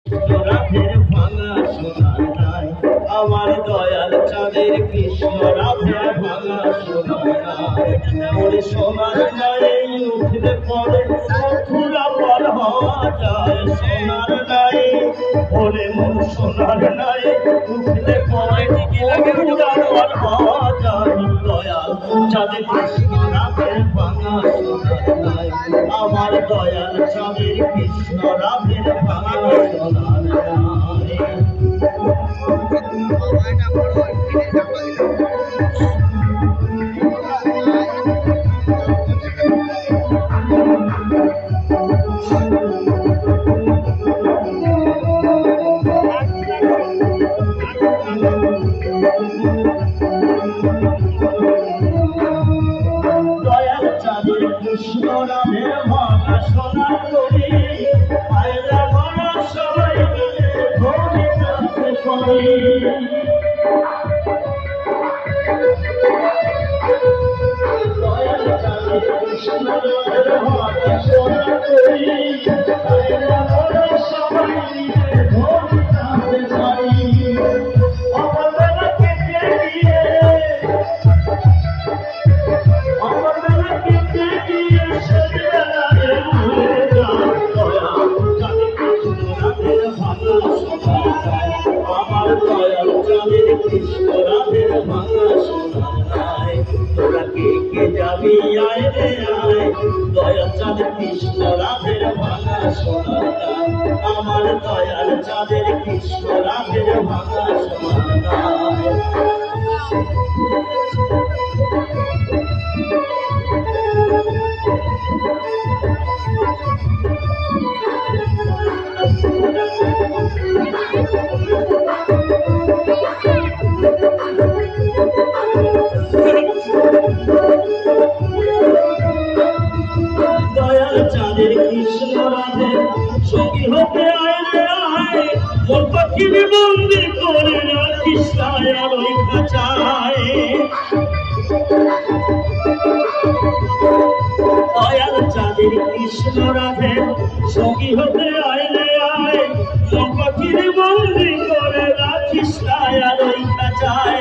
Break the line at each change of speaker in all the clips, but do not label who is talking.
রাধের ভাঙা সোনার নাই আমার দয়াল চাঁদের কৃষ্ণ রাধের ভাঙা সোনার নাই ওরে সোনার নাই উঠলে পরে ফুলা পর হওয়া যায় সোনার নাই ওরে মন সোনার নাই উঠলে পরে ফুলা পর হওয়া যায় দয়াল চাঁদের কৃষ্ণ রাধের ভাঙা সোনার নাই আমার দয়াল চাঁদের কৃষ্ণ রাধের ভাঙা সোনার নাই দয়াল চাঁদের কৃষ্ণ রাধের ভাঙা সোনার করি আয়রা মারা সবাই মিলে ধরে কাঁদতে পারি দয়াল চাঁদের কৃষ্ণ রাধের ভাঙা সোনার করি আয়রা মারা সবাই মিলে ধরে কাঁদতে পারি আমার বেলা কেটে দিয়ে আমার বেলা কেটে দিয়ে সেবেলারে ভুলে যায় দয়াল চাঁদের কৃষ্ণ রাধের ভাঙা সোনার নাই আমার দয়াল চাঁদের কৃষ্ণ রাধের ভাঙা সোনার নাই তোরা কে কে যাবি আয় রে আয় দয়াল চাঁদের কৃষ্ণ রাধের ভাঙা সোনার নাই আমার দয়াল চাঁদের কৃষ্ণ রাধের ভাঙা সোনার নাই দয়াল চাঁদের কৃষ্ণ রাধের সঙ্গী হতে আয় রে আয় মোর পাখির বন্দি করে রাখিস আর ওই খাঁচায় দয়াল চাঁদের কৃষ্ণ রাধের সঙ্গী হতে আয় রে আয় মোর পাখির বন্দি করে রাখিস আর ওই খাঁচায়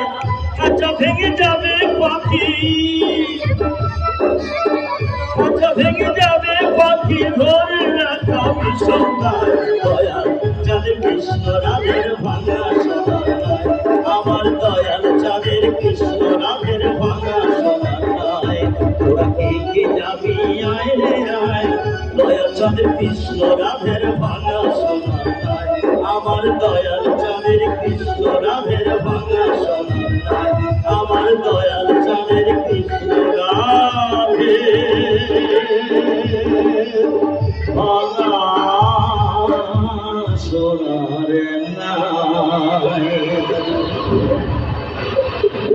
খাঁচা ভেঙে যাবে পাখি খাঁচা ভেঙে যাবে পাখি ধরে রাখা বিষন্দায় দয়াল চাঁদের কৃষ্ণ রাধের ভাঙা সোনার নাই আমার দয়াল চাঁদের কৃষ্ণ রাধের ভাঙা সোনার নাই তোরা কে কে যাবি আয় রে আয় দয়াল চাঁদের কৃষ্ণ রাধের ভাঙা সোনার নাই আমার দয়াল চাঁদের কৃষ্ণ রাধের ভাঙা সোনার নাই আমার দয়াল চাঁদের কৃষ্ণ রাধের ভাঙা সোনার নাই